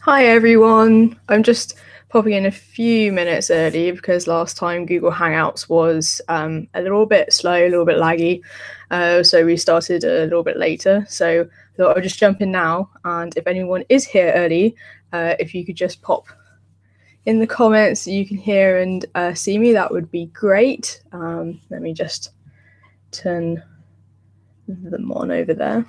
Hi everyone. I'm just popping in a few minutes early because last time Google Hangouts was a little bit slow, a little bit laggy. So we started a little bit later. So I thought I'll just jump in now. And if anyone is here early, if you could just pop in the comments so you can hear and see me, that would be great. Let me just turn them on over there.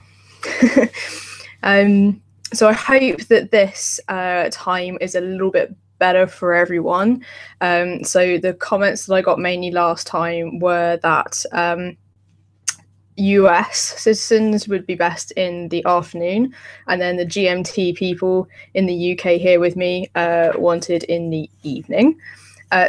So I hope that this time is a little bit better for everyone. So the comments that I got mainly last time were that US citizens would be best in the afternoon, and then the GMT people in the UK here with me wanted in the evening.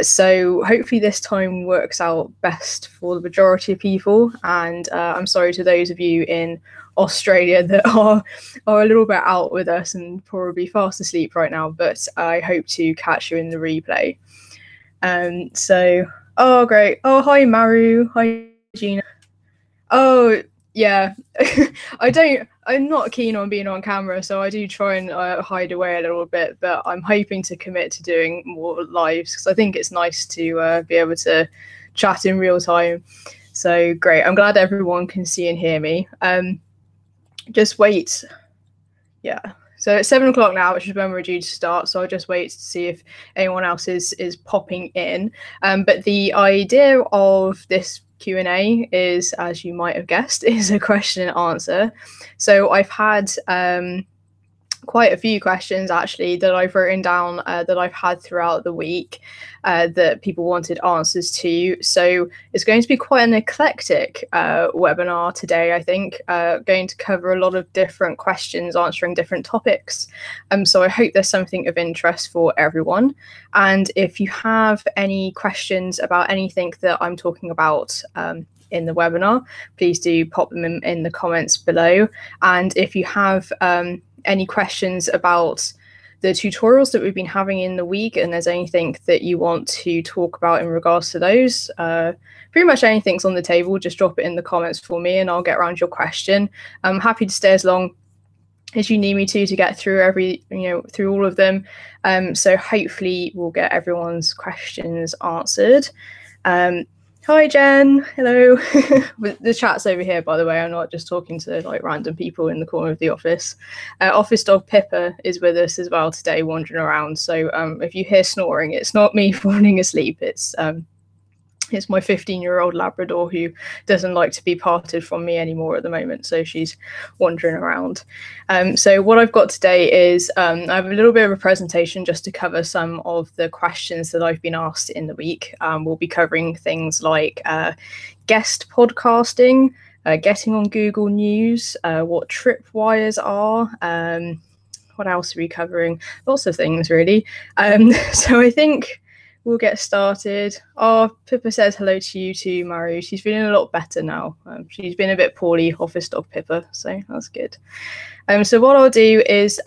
So hopefully this time works out best for the majority of people, and I'm sorry to those of you in Australia that are a little bit out with us and probably fast asleep right now, but I hope to catch you in the replay. Oh great. Oh, hi Maru, hi Gina. Oh yeah. I'm not keen on being on camera, so I do try and hide away a little bit, but I'm hoping to commit to doing more lives because I think it's nice to be able to chat in real time. So great. I'm glad everyone can see and hear me. Just wait. Yeah. So it's 7 o'clock now, which is when we're due to start. So I'll just wait to see if anyone else is popping in. But the idea of this Q&A is, as you might have guessed, is a question and answer. So I've had quite a few questions actually that I've written down that I've had throughout the week that people wanted answers to. So it's going to be quite an eclectic webinar today, I think, going to cover a lot of different questions, answering different topics. So I hope there's something of interest for everyone. And if you have any questions about anything that I'm talking about in the webinar, please do pop them in the comments below. And if you have any questions about the tutorials that we've been having in the week, and there's anything that you want to talk about in regards to those, pretty much anything's on the table, just drop it in the comments for me and I'll get around your question. I'm happy to stay as long as you need me to get through through all of them. So hopefully we'll get everyone's questions answered. Hi Jen, hello. The chat's over here, by the way. I'm not just talking to like random people in the corner of the office. Office dog Pippa is with us as well today, wandering around. So if you hear snoring, it's not me falling asleep. It's my 15-year-old Labrador who doesn't like to be parted from me anymore at the moment. So she's wandering around. So what I've got today is I have a little bit of a presentation just to cover some of the questions that I've been asked in the week. We'll be covering things like guest podcasting, getting on Google News, what tripwires are, what else are we covering? Lots of things, really. So I think we'll get started. Oh, Pippa says hello to you too, Maru. She's feeling a lot better now. She's been a bit poorly, office dog Pippa, so that's good. So what I'll do is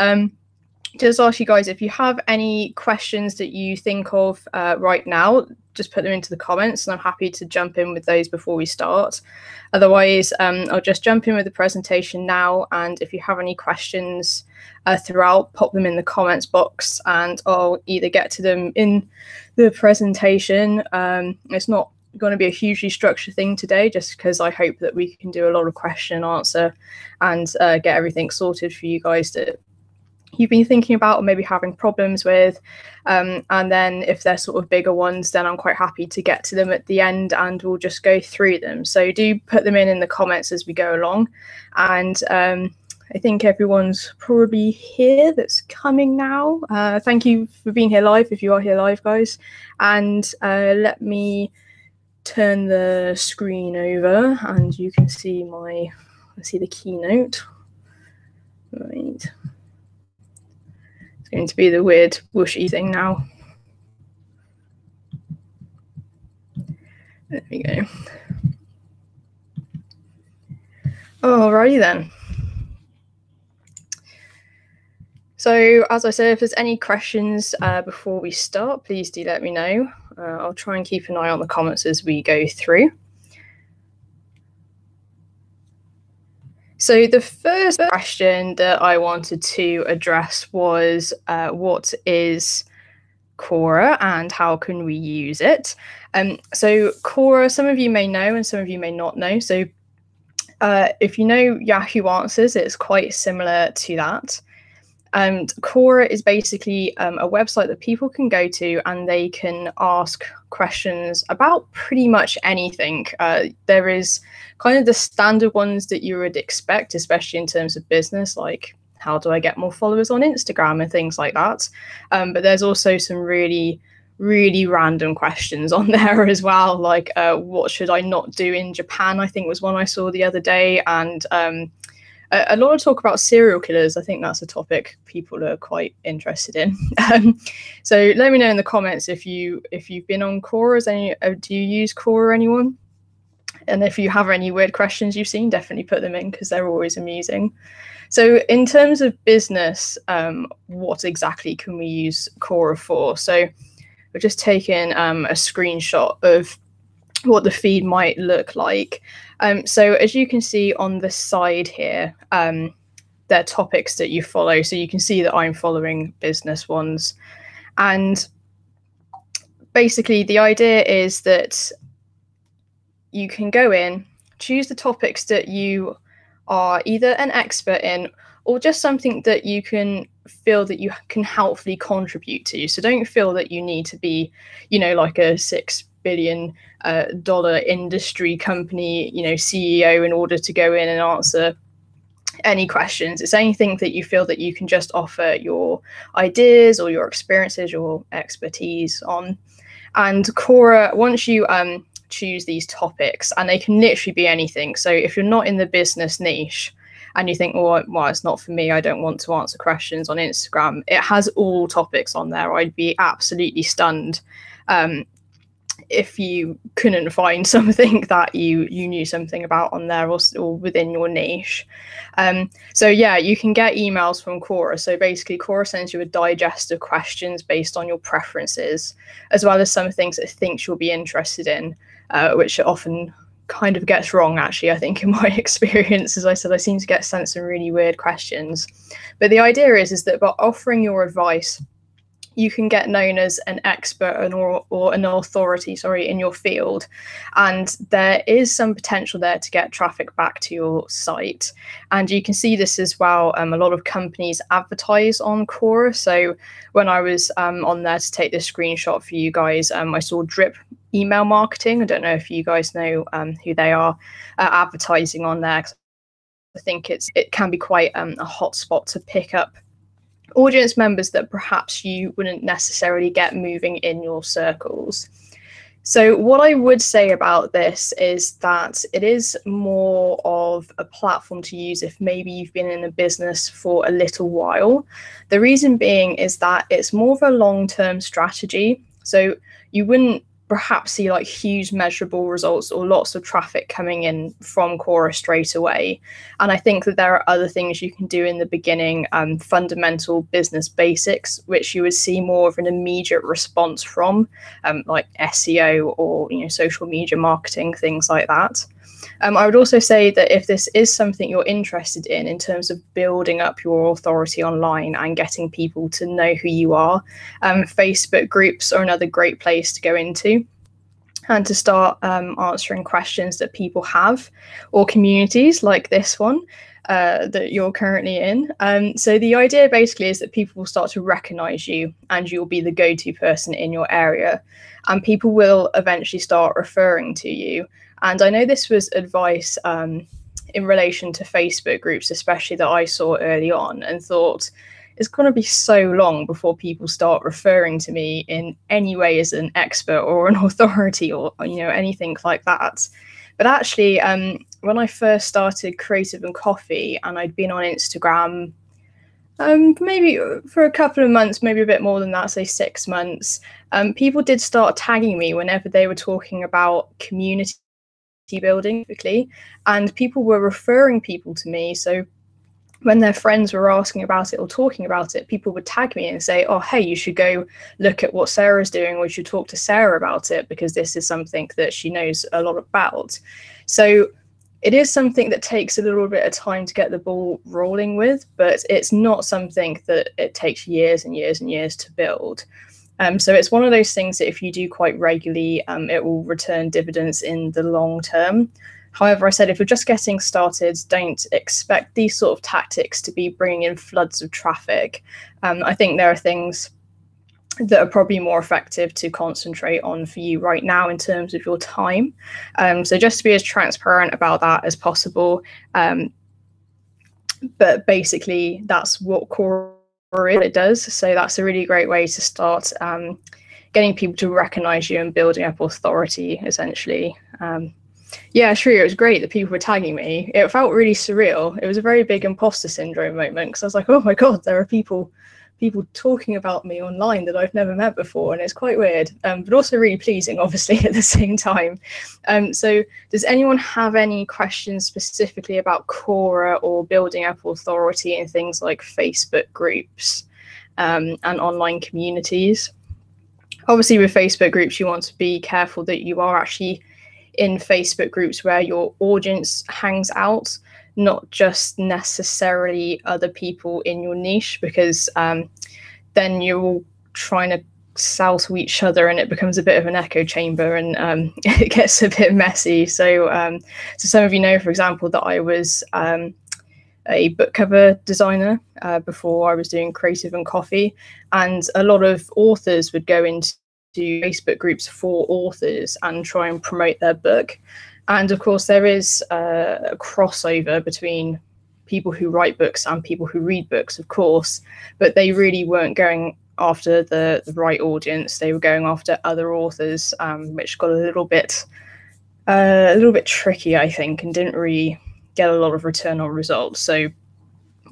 just ask you guys if you have any questions that you think of right now, just put them into the comments and I'm happy to jump in with those before we start. Otherwise, I'll just jump in with the presentation now, and if you have any questions throughout, pop them in the comments box and I'll either get to them in the presentation. It's not going to be a hugely structured thing today, just because I hope that we can do a lot of question and answer and get everything sorted for you guys that you've been thinking about or maybe having problems with. And then if they're sort of bigger ones, then I'm quite happy to get to them at the end and we'll just go through them. So do put them in the comments as we go along. And I think everyone's probably here that's coming now. Thank you for being here live, if you are here live, guys. And let me turn the screen over and you can see the keynote. Right. It's going to be the weird whooshy thing now. There we go. Alrighty then. So as I said, if there's any questions before we start, please do let me know. I'll try and keep an eye on the comments as we go through. So the first question that I wanted to address was what is Quora and how can we use it? So Quora, some of you may know and some of you may not know. So if you know Yahoo Answers, it's quite similar to that. And Quora is basically a website that people can go to and they can ask questions about pretty much anything. There is kind of the standard ones that you would expect, especially in terms of business, like how do I get more followers on Instagram and things like that. But there's also some really random questions on there as well, like what should I not do in Japan, I think was one I saw the other day. And a lot of talk about serial killers. I think that's a topic people are quite interested in. So let me know in the comments if you've been on Quora. Do you use Quora, anyone? And if you have any weird questions you've seen, definitely put them in because they're always amusing. So in terms of business, what exactly can we use Quora for? So we're just taking a screenshot of what the feed might look like. So as you can see on the side here, there are topics that you follow. So you can see that I'm following business ones. And basically the idea is that you can go in, choose the topics that you are either an expert in or just something that you can feel that you can helpfully contribute to. So don't feel that you need to be, like a $6 billion industry company, CEO in order to go in and answer any questions. It's anything that you feel that you can just offer your ideas or your experiences, your expertise on. And Quora, once you choose these topics, and they can literally be anything. So if you're not in the business niche and you think, well, it's not for me, I don't want to answer questions on Instagram, it has all topics on there. I'd be absolutely stunned if you couldn't find something that you knew something about on there or within your niche. So yeah, you can get emails from Quora. So basically Quora sends you a digest of questions based on your preferences, as well as some things it thinks you'll be interested in, which it often kind of gets wrong, actually, I think, in my experience. As I said, I seem to get sent some really weird questions. But the idea is that by offering your advice, you can get known as an expert or an authority, in your field. And there is some potential there to get traffic back to your site. And you can see this as well. A lot of companies advertise on Quora. So when I was on there to take this screenshot for you guys, I saw Drip Email Marketing. I don't know if you guys know who they are, advertising on there. I think it can be quite a hot spot to pick up audience members that perhaps you wouldn't necessarily get moving in your circles. So what I would say about this is that it is more of a platform to use if maybe you've been in a business for a little while. The reason being is that it's more of a long-term strategy. So you wouldn't perhaps see like huge measurable results or lots of traffic coming in from Quora straight away. And I think that there are other things you can do in the beginning, fundamental business basics, which you would see more of an immediate response from, like SEO or social media marketing, things like that. I would also say that if this is something you're interested in terms of building up your authority online and getting people to know who you are, Facebook groups are another great place to go into and to start answering questions that people have, or communities like this one that you're currently in. So the idea basically is that people will start to recognize you and you'll be the go-to person in your area, and people will eventually start referring to you. And I know this was advice in relation to Facebook groups, especially, that I saw early on and thought, it's going to be so long before people start referring to me in any way as an expert or an authority or anything like that. But actually, when I first started Creative and Coffee, and I'd been on Instagram maybe for a couple of months, maybe a bit more than that, say 6 months, people did start tagging me whenever they were talking about community building, typically, and people were referring people to me. So when their friends were asking about it or talking about it, people would tag me and say, oh, hey, you should go look at what Sarah's doing, or you should talk to Sarah about it because this is something that she knows a lot about. So it is something that takes a little bit of time to get the ball rolling with, but it's not something that it takes years and years and years to build. So it's one of those things that if you do quite regularly, it will return dividends in the long term. However, I said if you're just getting started, don't expect these sort of tactics to be bringing in floods of traffic. I think there are things that are probably more effective to concentrate on for you right now in terms of your time. So just to be as transparent about that as possible. But basically, that's what Quora it does. So that's a really great way to start getting people to recognize you and building up authority, essentially. Yeah, sure, it was great that people were tagging me. It felt really surreal. It was a very big imposter syndrome moment because I was like, oh my God, there are people talking about me online that I've never met before, and it's quite weird, but also really pleasing, obviously, at the same time. So does anyone have any questions specifically about Quora or building up authority in things like Facebook groups and online communities? Obviously, with Facebook groups, you want to be careful that you are actually in Facebook groups where your audience hangs out, not just necessarily other people in your niche, because then you're all trying to sell to each other and it becomes a bit of an echo chamber, and it gets a bit messy. So some of you know, for example, that I was a book cover designer before I was doing creative and coffee, and a lot of authors would go into Facebook groups for authors and try and promote their book. And of course, there is a crossover between people who write books and people who read books, of course, but they really weren't going after the right audience. They were going after other authors, which got a little bit tricky, I think, and didn't really get a lot of return on results. So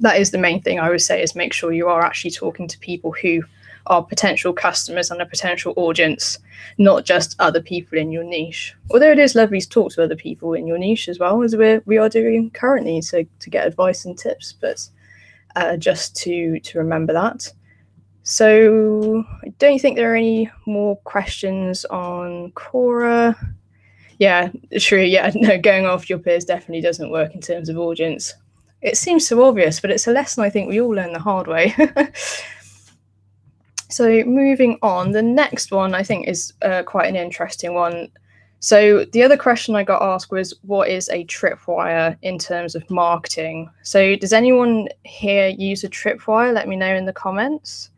that is the main thing I would say, is make sure you are actually talking to people who are potential customers and a potential audience, not just other people in your niche. Although it is lovely to talk to other people in your niche as well, as we are doing currently, to get advice and tips, but just to remember that. So I don't think there are any more questions on Quora. Yeah, true. Yeah, no, going after your peers definitely doesn't work in terms of audience. It seems so obvious, but it's a lesson I think we all learn the hard way. So moving on, the next one I think is quite an interesting one. So the other question I got asked was, what is a tripwire in terms of marketing? So does anyone here use a tripwire? Let me know in the comments.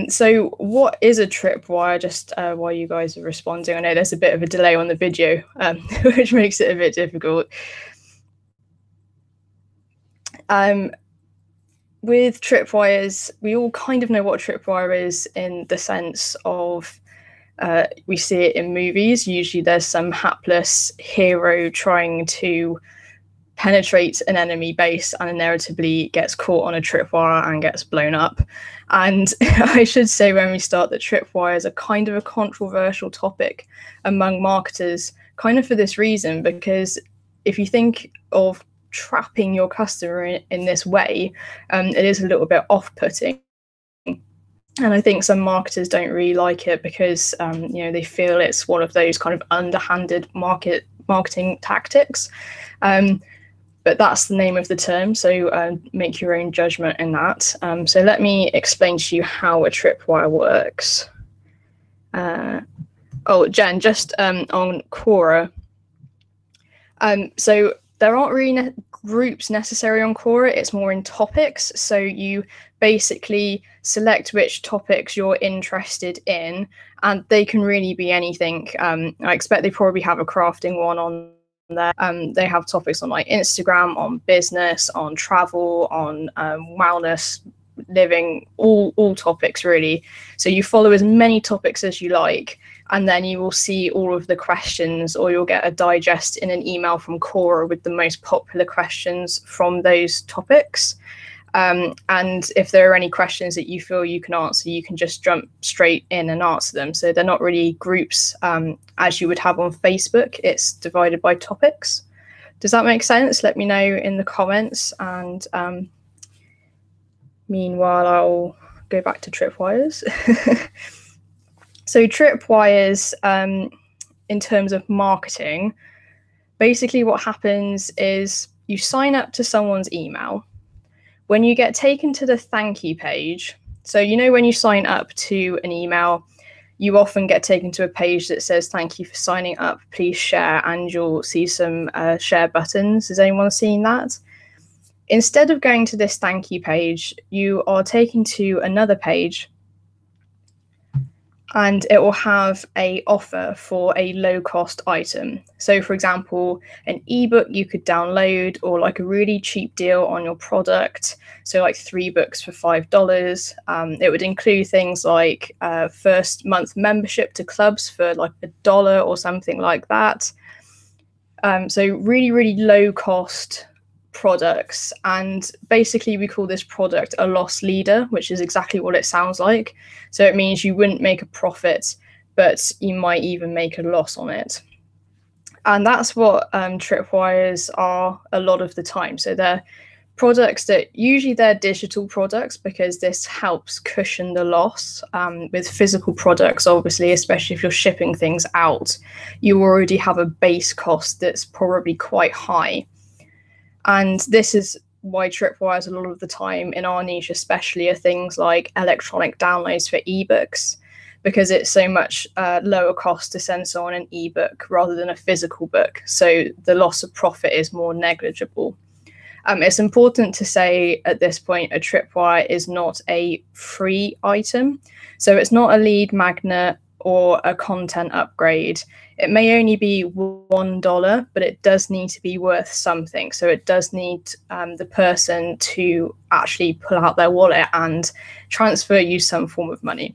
So what is a tripwire, just while you guys are responding? I know there's a bit of a delay on the video, which makes it a bit difficult. With tripwires, we all kind of know what a tripwire is, in the sense of we see it in movies. Usually there's some hapless hero trying to penetrate an enemy base and inevitably gets caught on a tripwire and gets blown up. And I should say when we start that tripwires are kind of a controversial topic among marketers, kind of for this reason, because if you think of trapping your customer in this way, it is a little bit off-putting. And I think some marketers don't really like it because they feel it's one of those kind of underhanded marketing tactics. But that's the name of the term, so make your own judgment in that. So let me explain to you how a tripwire works. Jen, just on Quora. So there aren't really groups necessary on Quora, it's more in topics. So you basically select which topics you're interested in, and they can really be anything. I expect they probably have a crafting one on there. They have topics on like Instagram, on business, on travel, on wellness, living, all topics really. So you follow as many topics as you like, and then you will see all of the questions, or you'll get a digest in an email from Quora with the most popular questions from those topics. And if there are any questions that you feel you can answer, you can just jump straight in and answer them. So they're not really groups as you would have on Facebook. It's divided by topics. Does that make sense? Let me know in the comments. And meanwhile, I'll go back to tripwires. So tripwires, in terms of marketing, Basically, what happens is you sign up to someone's email. When you get taken to the thank you page, so when you sign up to an email, you often get taken to a page that says, thank you for signing up, please share, and you'll see some share buttons. Has anyone seen that? Instead of going to this thank you page, you are taken to another page, and it will have an offer for a low-cost item. So, for example, an ebook you could download, or like a really cheap deal on your product. So, like 3 books for $5. It would include things like first month membership to clubs for like $1 or something like that. So, really, really low-cost products, and basically we call this product a loss leader, which is exactly what it sounds like. So it means you wouldn't make a profit, but you might even make a loss on it. And that's what tripwires are a lot of the time. So they're products that usually they're digital products, because this helps cushion the loss. With physical products, obviously, especially if you're shipping things out, you already have a base cost that's probably quite high. And this is why tripwires a lot of the time in our niche especially are things like electronic downloads for ebooks, because it's so much lower cost to send someone an ebook rather than a physical book. So the loss of profit is more negligible. It's important to say at this point, a tripwire is not a free item. So it's not a lead magnet or a content upgrade. It may only be $1, but it does need to be worth something. So it does need the person to actually pull out their wallet and transfer you some form of money.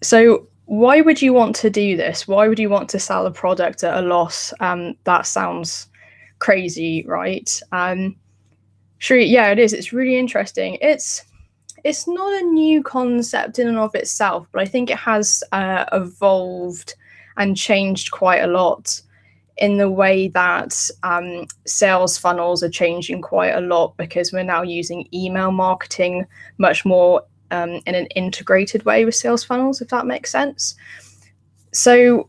So why would you want to do this? Why would you want to sell a product at a loss? That sounds crazy, right? Sure, yeah, it is. It's really interesting. It's not a new concept in and of itself, but I think it has evolved and changed quite a lot in the way that sales funnels are changing quite a lot, because we're now using email marketing much more in an integrated way with sales funnels, if that makes sense. So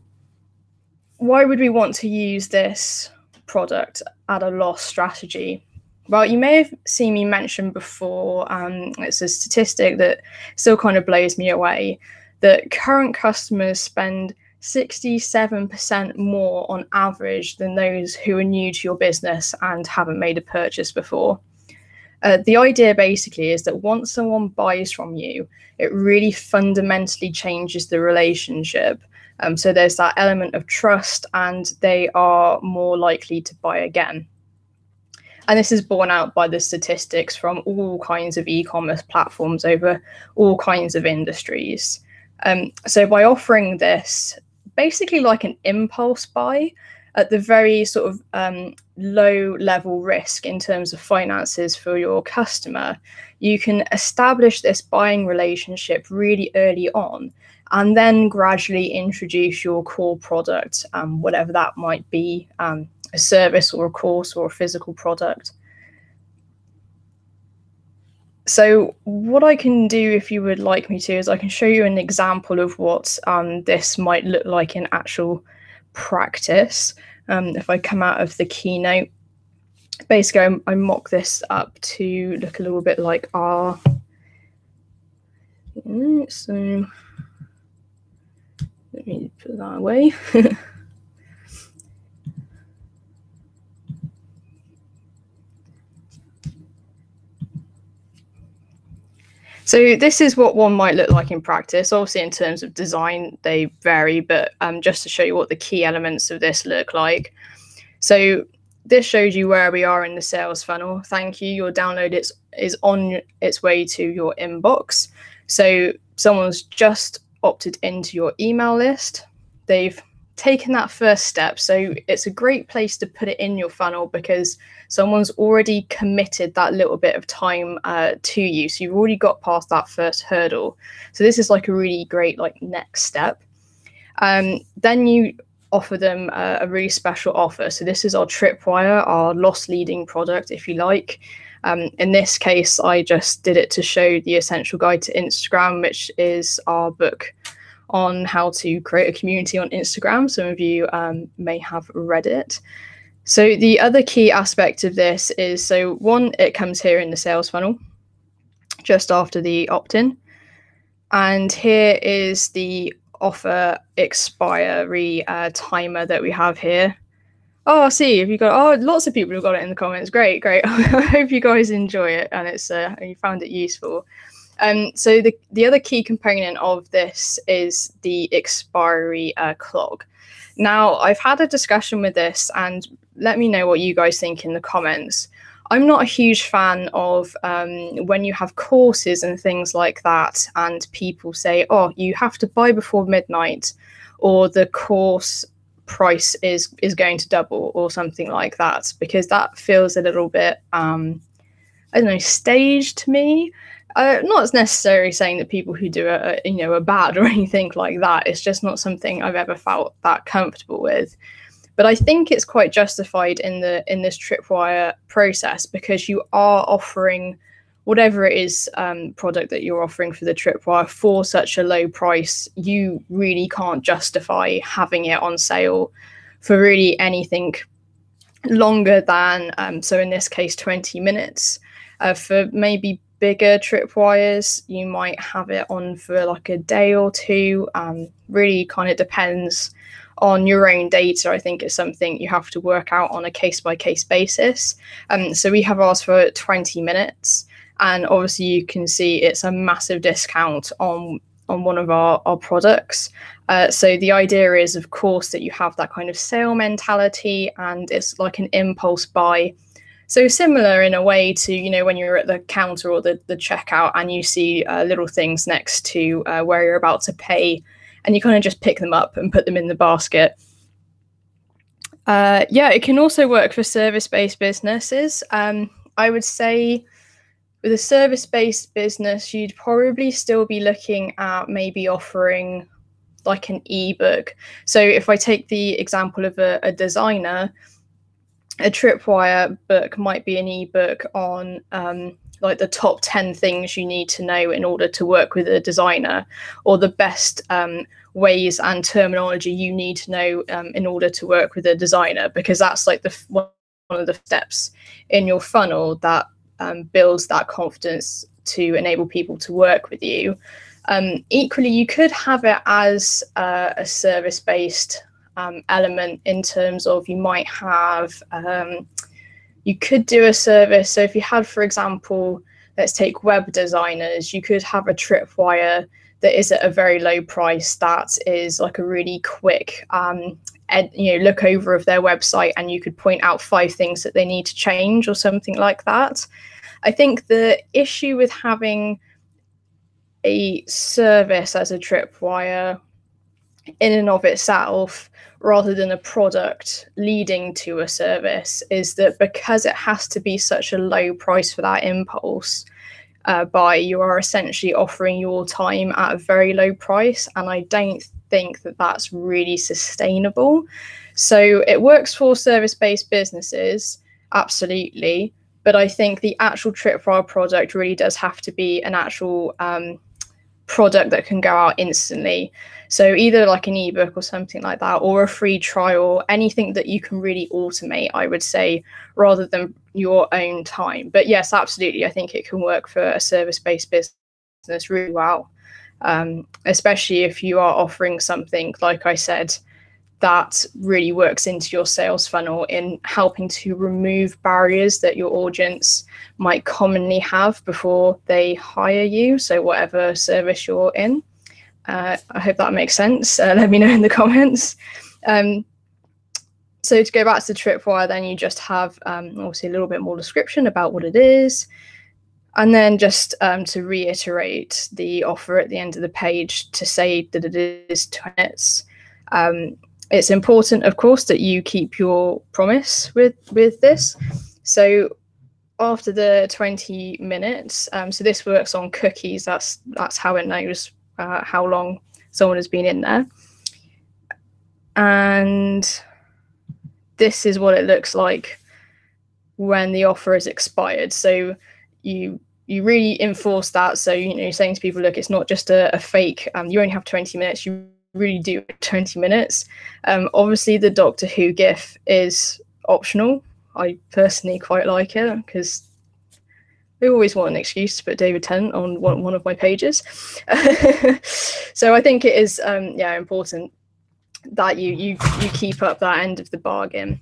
why would we want to use this product at a loss strategy? Well, you may have seen me mention before, it's a statistic that still kind of blows me away, that current customers spend 67% more on average than those who are new to your business and haven't made a purchase before. The idea basically is that once someone buys from you, it really fundamentally changes the relationship. So there's that element of trust, and they are more likely to buy again. And this is borne out by the statistics from all kinds of e-commerce platforms over all kinds of industries. So by offering this, basically like an impulse buy at the very sort of low level risk in terms of finances for your customer, you can establish this buying relationship really early on, and then gradually introduce your core product, whatever that might be, a service or a course or a physical product. So what I can do, if you would like me to, is I can show you an example of what this might look like in actual practice. If I come out of the keynote, basically I mock this up to look a little bit like our... So let me put that away. So this is what one might look like in practice. Obviously, in terms of design, they vary, but just to show you what the key elements of this look like. So this shows you where we are in the sales funnel. Thank you. Your download is on its way to your inbox. So someone's just opted into your email list. They've taken that first step. So it's a great place to put it in your funnel, because someone's already committed that little bit of time to you. So you've already got past that first hurdle. So this is like a really great next step. Then you offer them a really special offer. So this is our tripwire, our loss leading product, if you like. In this case, I just did it to show the Essential Guide to Instagram, which is our book on how to create a community on Instagram. Some of you may have read it. So the other key aspect of this is, so one, it comes here in the sales funnel just after the opt-in. And here is the offer expiry timer that we have here. Oh, I see. Have you got? Oh, lots of people have got it in the comments. Great. I hope you guys enjoy it and it's you found it useful. So the other key component of this is the expiry clock. Now, I've had a discussion with this, and let me know what you guys think in the comments. I'm not a huge fan of when you have courses and things like that, and people say, oh, you have to buy before midnight, or the course price is going to double, or something like that, because that feels a little bit, I don't know, staged to me. Not necessarily saying that people who do it, are bad or anything like that. It's just not something I've ever felt that comfortable with. But I think it's quite justified in this Tripwire process, because you are offering whatever it is product that you're offering for the Tripwire for such a low price. You really can't justify having it on sale for really anything longer than, so in this case, 20 minutes. For maybe bigger Tripwires, you might have it on for like a day or two. Really kind of depends on your own data. I think it's something you have to work out on a case-by-case basis. So we have ours for 20 minutes, and obviously you can see it's a massive discount on one of our products. So the idea is, of course, that you have that kind of sale mentality, and it's like an impulse buy. So similar in a way to, when you're at the counter or the checkout and you see little things next to where you're about to pay, and you kind of just pick them up and put them in the basket. It can also work for service-based businesses. I would say with a service-based business, you'd probably still be looking at maybe offering like an ebook. So if I take the example of a designer, a Tripwire book might be an ebook on like the top 10 things you need to know in order to work with a designer, or the best ways and terminology you need to know in order to work with a designer, because that's like one of the steps in your funnel that builds that confidence to enable people to work with you. Equally, you could have it as a service-based element, in terms of you might have, you could do a service. So if you had, for example, let's take web designers, you could have a Tripwire that is at a very low price, that is like a really quick look over of their website, and you could point out 5 things that they need to change or something like that. I think the issue with having a service as a Tripwire in and of itself, rather than a product leading to a service, is that because it has to be such a low price for that impulse buy, you are essentially offering your time at a very low price, and I don't think that that's really sustainable. So it works for service-based businesses, absolutely, but I think the actual Tripwire product really does have to be an actual product that can go out instantly. So either like an ebook or something like that, or a free trial, anything that you can really automate, I would say, rather than your own time. But yes, absolutely, I think it can work for a service-based business really well, especially if you are offering something, like I said, that really works into your sales funnel in helping to remove barriers that your audience might commonly have before they hire you. So whatever service you're in. I hope that makes sense. Let me know in the comments. So to go back to the Tripwire, then you just have obviously a little bit more description about what it is. And then just to reiterate the offer at the end of the page, to say that it is 20 minutes. It's important, of course, that you keep your promise with this. So after the 20 minutes, so this works on cookies. That's how it knows how long someone has been in there. And this is what it looks like when the offer is expired. So you you really enforce that. So, you know, you're saying to people, look, it's not just a fake, you only have 20 minutes, you really do 20 minutes. Obviously, the Doctor Who GIF is optional. I personally quite like it because they always want an excuse to put David Tennant on one of my pages. So I think it is, yeah, important that you keep up that end of the bargain.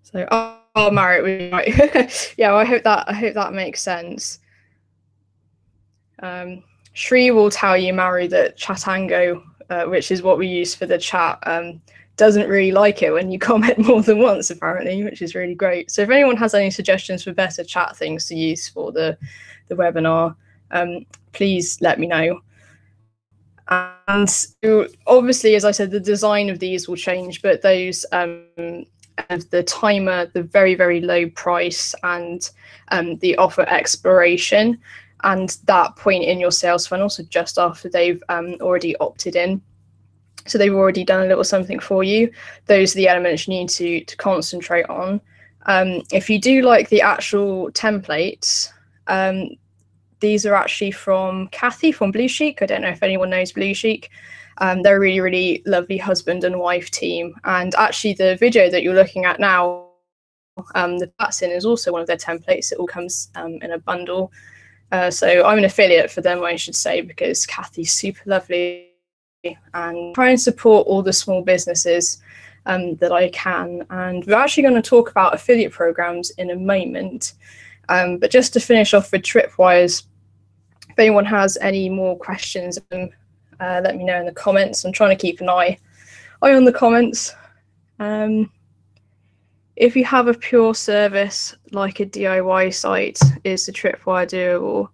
So I'll marry it with right. Yeah, I hope that makes sense. Shri will tell you, Maru, that Chatango, which is what we use for the chat, doesn't really like it when you comment more than once, apparently, which is really great. So if anyone has any suggestions for better chat things to use for the webinar, please let me know. And obviously, as I said, the design of these will change, but those the timer, the very, very low price, and the offer exploration, and that point in your sales funnel, so just after they've already opted in, so they've already done a little something for you, those are the elements you need to concentrate on. If you do like the actual templates, these are actually from Kathy from Blue Chic. I don't know if anyone knows Blue Chic. They're a really, really lovely husband and wife team. And actually the video that you're looking at now, the Patson is also one of their templates. It all comes in a bundle. So I'm an affiliate for them, I should say, because Kathy's super lovely, and try and support all the small businesses that I can. And we're actually going to talk about affiliate programs in a moment. But just to finish off with tripwires, if anyone has any more questions, let me know in the comments. I'm trying to keep an eye on the comments. If you have a pure service like a DIY site, is the tripwire doable?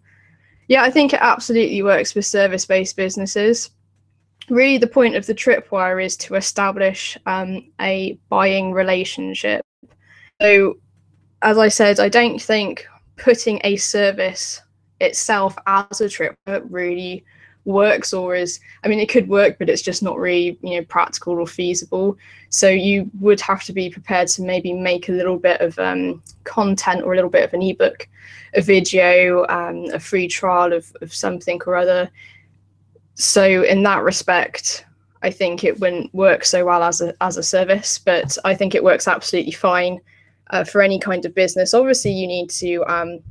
Yeah, I think it absolutely works with service-based businesses. Really, the point of the tripwire is to establish a buying relationship. So, as I said, I don't think putting a service itself as a tripwire really works, or is, I mean, it could work, but it's just not really, you know, practical or feasible. So you would have to be prepared to maybe make a little bit of content, or a little bit of an ebook, a video, a free trial of something or other. So in that respect, I think it wouldn't work so well as a service, but I think it works absolutely fine for any kind of business. Obviously, you need to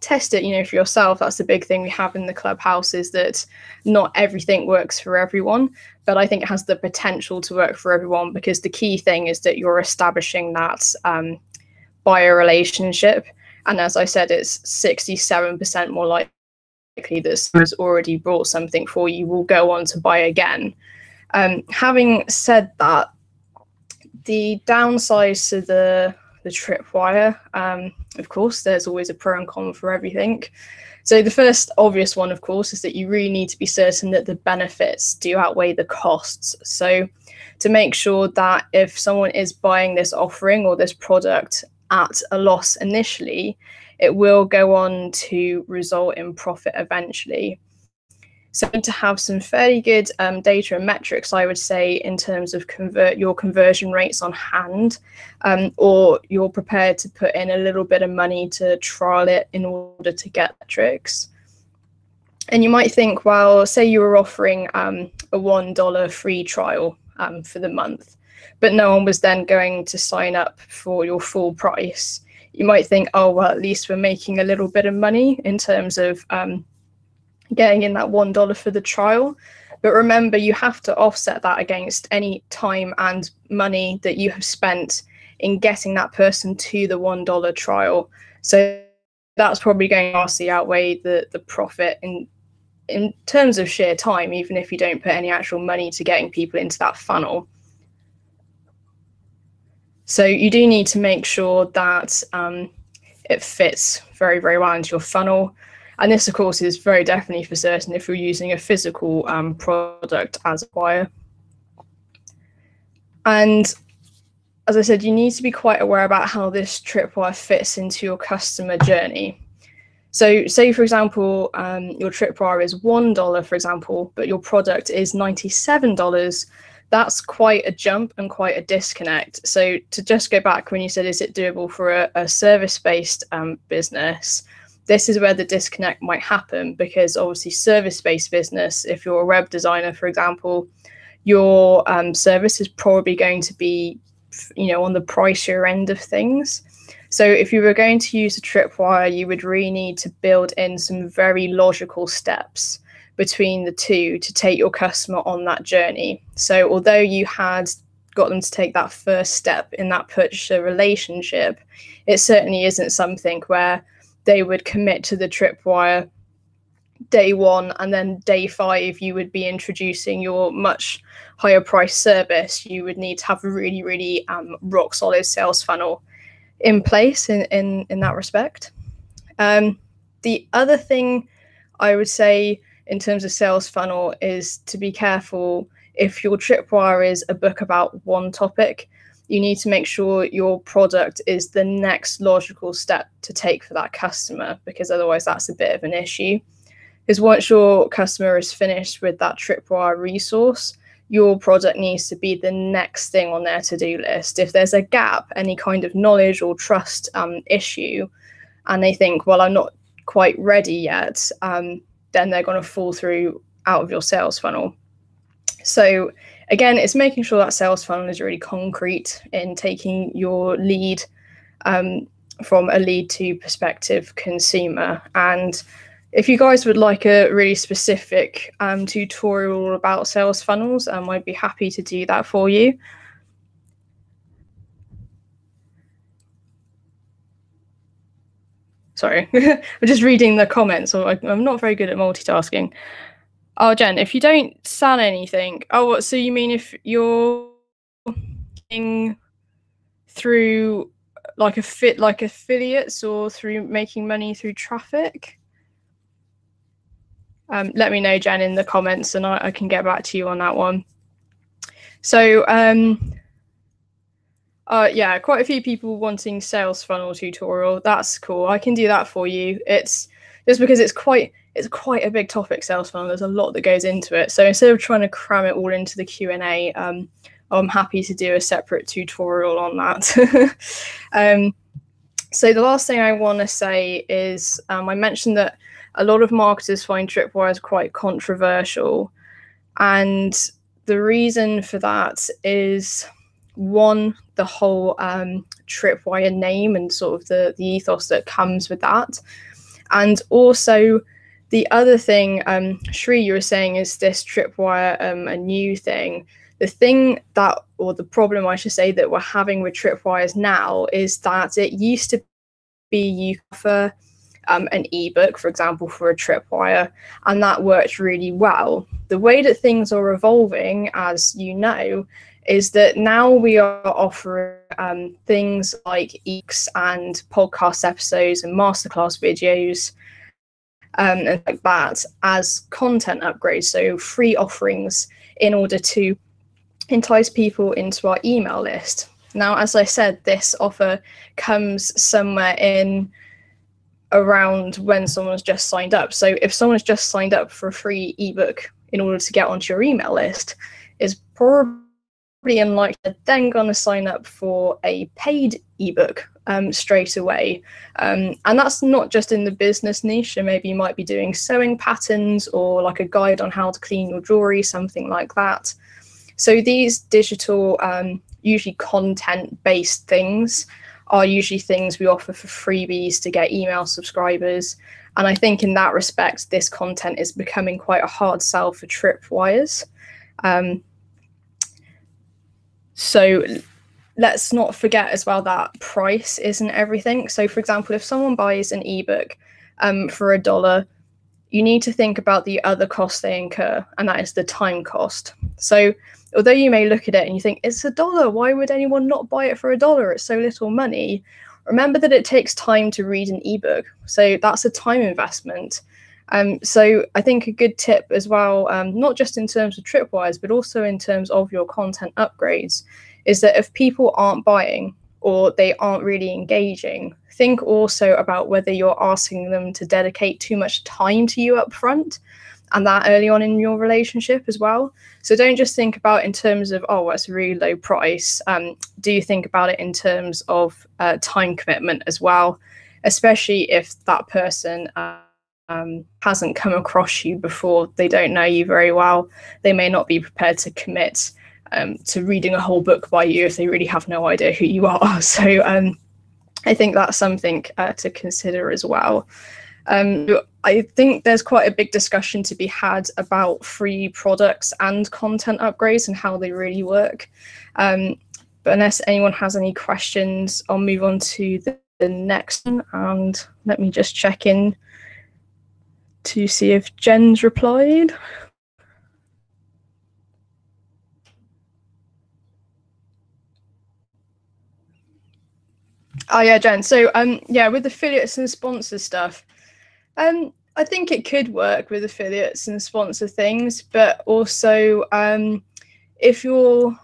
test it, you know, for yourself. That's the big thing we have in the clubhouse, is that not everything works for everyone, but I think it has the potential to work for everyone, because the key thing is that you're establishing that buyer relationship. And as I said, it's 67% more likely that someone has already bought something for you will go on to buy again. Having said that, the downsides to the tripwire, of course, there's always a pro and con for everything. So the first obvious one, of course, is that you really need to be certain that the benefits do outweigh the costs. So to make sure that if someone is buying this offering or this product at a loss initially, it will go on to result in profit eventually. So you need to have some fairly good data and metrics, I would say, in terms of your conversion rates on hand, or you're prepared to put in a little bit of money to trial it in order to get metrics. And you might think, well, say you were offering a $1 free trial for the month, but no one was then going to sign up for your full price. You might think, oh, well, at least we're making a little bit of money in terms of getting in that $1 for the trial. But remember, you have to offset that against any time and money that you have spent in getting that person to the $1 trial. So that's probably going to vastly outweigh the profit in terms of sheer time, even if you don't put any actual money to getting people into that funnel. So you do need to make sure that it fits very, very well into your funnel. And this, of course, is very definitely for certain if you're using a physical product as a buyer. And as I said, you need to be quite aware about how this tripwire fits into your customer journey. So say, for example, your tripwire is $1, for example, but your product is $97, that's quite a jump and quite a disconnect. So to just go back when you said, is it doable for a service-based business? This is where the disconnect might happen, because obviously service-based business, if you're a web designer, for example, your service is probably going to be, on the pricier end of things. So if you were going to use a tripwire, you would really need to build in some very logical steps between the two to take your customer on that journey. So although you had got them to take that first step in that purchaser relationship, it certainly isn't something where they would commit to the tripwire day one and then day 5 you would be introducing your much higher price service. You would need to have a really, really rock solid sales funnel in place in that respect. The other thing I would say in terms of sales funnel is to be careful. If your tripwire is a book about one topic, you need to make sure your product is the next logical step to take for that customer, because otherwise that's a bit of an issue. Because once your customer is finished with that tripwire resource, your product needs to be the next thing on their to-do list. If there's a gap, any kind of knowledge or trust issue, and they think, well, I'm not quite ready yet, then they're going to fall through out of your sales funnel. So again, it's making sure that sales funnel is really concrete in taking your lead from a lead to prospective consumer. And if you guys would like a really specific tutorial about sales funnels, I'd be happy to do that for you. Sorry, I'm just reading the comments, so I'm not very good at multitasking. Oh, Jen, if you don't sell anything, so you mean if you're through like affiliates or through making money through traffic? Let me know, Jen, in the comments, and I can get back to you on that one. So yeah, quite a few people wanting sales funnel tutorial. That's cool. I can do that for you. It's just because it's quite a big topic, sales funnel. There's a lot that goes into it. So instead of trying to cram it all into the Q&A, I'm happy to do a separate tutorial on that. So the last thing I want to say is I mentioned that a lot of marketers find tripwires quite controversial. And the reason for that is, one, the whole tripwire name and sort of the ethos that comes with that. And also the other thing, Shri, you were saying, is this tripwire a new thing? The thing that, or the problem I should say, that we're having with tripwires now is that it used to be you offer an ebook, for example, for a tripwire, and that worked really well. The way that things are evolving, as you know, is that now we are offering things like ebooks and podcast episodes and masterclass videos and like that as content upgrades, so free offerings in order to entice people into our email list. Now, as I said, this offer comes somewhere in around when someone's just signed up. So if someone's just signed up for a free ebook in order to get onto your email list, is probably unlikely they're then going to sign up for a paid ebook straight away. And that's not just in the business niche. So maybe you might be doing sewing patterns or like a guide on how to clean your jewelry, something like that. So these digital, usually content-based things are usually things we offer for freebies to get email subscribers. And I think in that respect, this content is becoming quite a hard sell for tripwires. So let's not forget as well that price isn't everything. So for example, if someone buys an ebook for $1, you need to think about the other cost they incur, and that is the time cost. So although you may look at it and you think, it's $1, why would anyone not buy it for $1? It's so little money. Remember that it takes time to read an ebook. So that's a time investment. So I think a good tip as well, not just in terms of tripwires, but also in terms of your content upgrades, is that if people aren't buying or they aren't really engaging, think also about whether you're asking them to dedicate too much time to you up front. and that early on in your relationship as well. So don't just think about in terms of, oh, that's a really low price. Do think about it in terms of time commitment as well, especially if that person hasn't come across you before, they don't know you very well. They may not be prepared to commit to reading a whole book by you if they really have no idea who you are. So I think that's something to consider as well. I think there's quite a big discussion to be had about free products and content upgrades and how they really work. But unless anyone has any questions, I'll move on to the next one, and let me just check in to see if Jen's replied. Oh yeah, Jen. So yeah, with affiliates and sponsor stuff, I think it could work with affiliates and sponsor things, but also if you're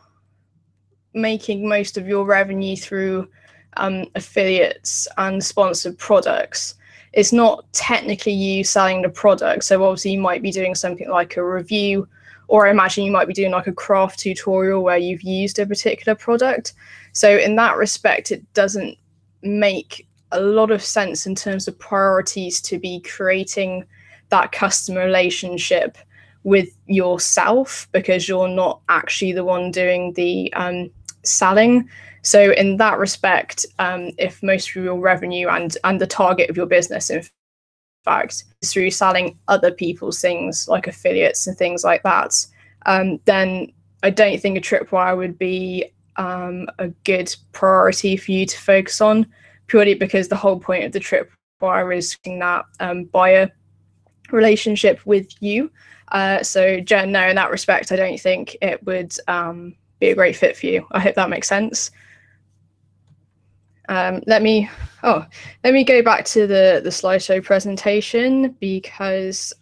making most of your revenue through affiliates and sponsored products, it's not technically you selling the product. So obviously you might be doing something like a review, or I imagine you might be doing like a craft tutorial where you've used a particular product. So in that respect, it doesn't make a lot of sense in terms of priorities to be creating that customer relationship with yourself, because you're not actually the one doing the selling. So in that respect, if most of your revenue and the target of your business, in fact, is through selling other people's things like affiliates and things like that, then I don't think a tripwire would be a good priority for you to focus on, purely because the whole point of the tripwire is that buyer relationship with you. So Jen, no, in that respect, I don't think it would be a great fit for you. I hope that makes sense. Let me go back to the slideshow presentation, because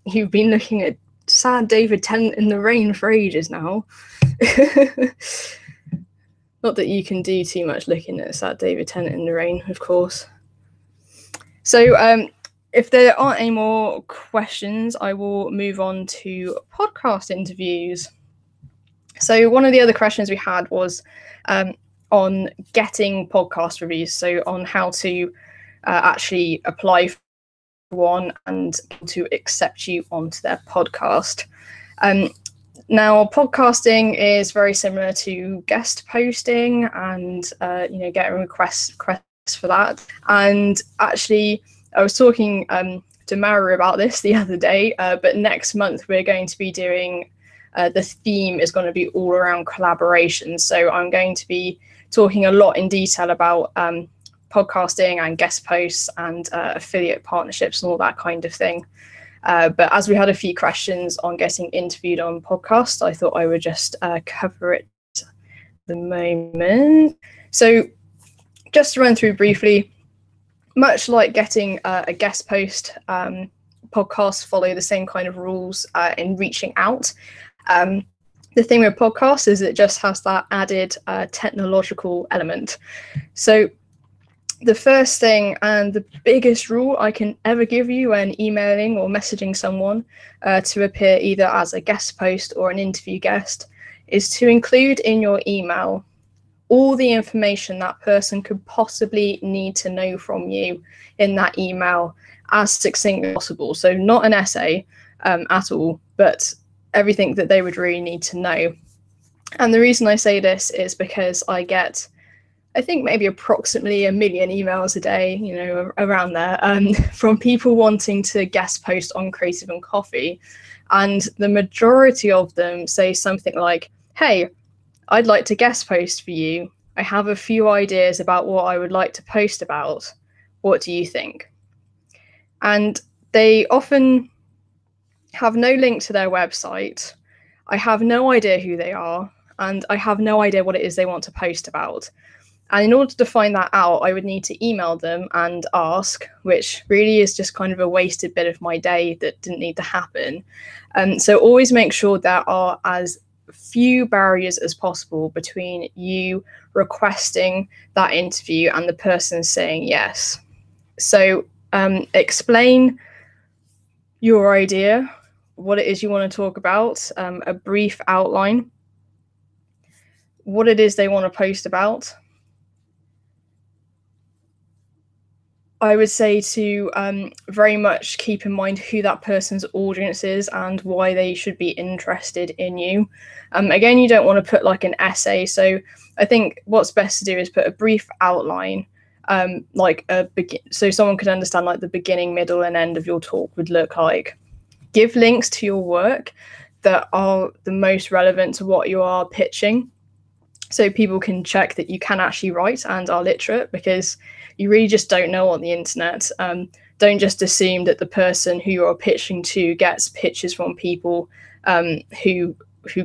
you've been looking at sad David Tennant in the rain for ages now. Not that you can do too much looking at sad David Tennant in the rain, of course. So if there aren't any more questions, I will move on to podcast interviews. So one of the other questions we had was on getting podcast reviews, so on how to actually apply for one and to accept you onto their podcast. Now, podcasting is very similar to guest posting and getting requests for that. And actually, I was talking to Maru about this the other day, but next month we're going to be doing the theme is going to be all around collaboration. So I'm going to be talking a lot in detail about podcasting and guest posts and affiliate partnerships and all that kind of thing. But as we had a few questions on getting interviewed on podcasts, I thought I would just cover it at the moment. So just to run through briefly, much like getting a guest post, podcasts follow the same kind of rules in reaching out. The thing with podcasts is it just has that added technological element. So the first thing and the biggest rule I can ever give you when emailing or messaging someone to appear either as a guest post or an interview guest is to include in your email all the information that person could possibly need to know from you in that email as succinctly as possible. So not an essay at all, but everything that they would really need to know. And the reason I say this is because I get, I think maybe approximately 1 million emails a day, around there, from people wanting to guest post on Creative and Coffee. And the majority of them say something like, hey, I'd like to guest post for you. I have a few ideas about what I would like to post about. What do you think? And they often have no link to their website. I have no idea who they are, and I have no idea what it is they want to post about. And in order to find that out, I would need to email them and ask, which really is just kind of a wasted bit of my day that didn't need to happen. So always make sure there are as few barriers as possible between you requesting that interview and the person saying yes. So explain your idea, what it is you want to talk about, a brief outline, what it is they want to post about. I would say to very much keep in mind who that person's audience is and why they should be interested in you. Again, you don't want to put like an essay. So I think what's best to do is put a brief outline, so someone could understand like the beginning, middle, and end of your talk would look like. Give links to your work that are the most relevant to what you are pitching, so people can check that you can actually write and are literate, because you really just don't know on the internet. Don't just assume that the person who you're pitching to gets pitches from people who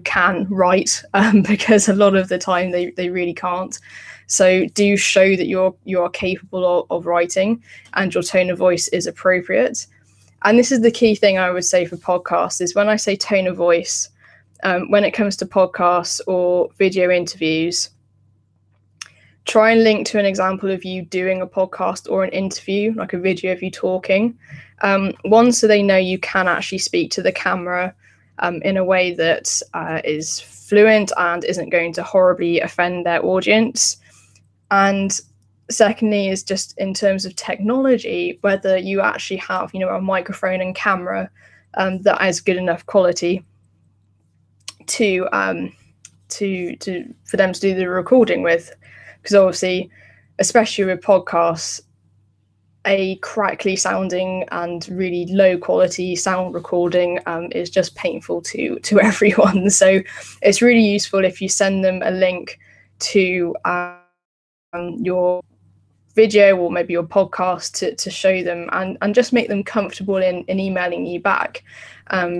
can write, because a lot of the time they really can't. So do show that you are capable of writing and your tone of voice is appropriate. And this is the key thing I would say for podcasts, is when I say tone of voice, when it comes to podcasts or video interviews, try and link to an example of you doing a podcast or an interview, like a video of you talking. One, so they know you can actually speak to the camera in a way that is fluent and isn't going to horribly offend their audience. And secondly is just in terms of technology, whether you actually have, a microphone and camera that has good enough quality to for them to do the recording with. Because obviously, especially with podcasts, a crackly sounding and really low quality sound recording is just painful to everyone. So it's really useful if you send them a link to your video or maybe your podcast to show them and just make them comfortable in emailing you back,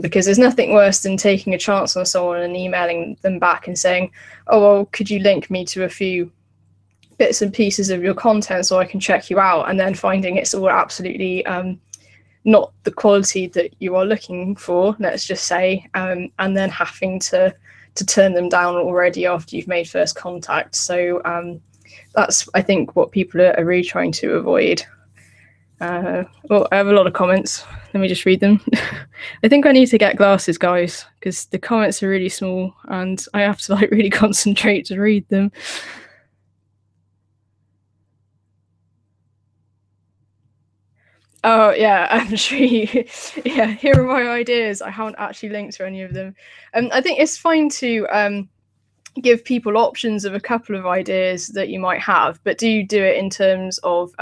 because there's nothing worse than taking a chance on someone and emailing them back and saying, oh, well, could you link me to a few bits and pieces of your content so I can check you out, and then finding it's all absolutely not the quality that you are looking for, let's just say, and then having to turn them down already after you've made first contact. So that's, I think, what people are really trying to avoid. Well, I have a lot of comments. Let me just read them. I think I need to get glasses, guys, because the comments are really small and I have to like really concentrate to read them. Oh yeah, I'm sure. Yeah, here are my ideas. I haven't actually linked to any of them. I think it's fine to give people options of a couple of ideas that you might have, but do it in terms of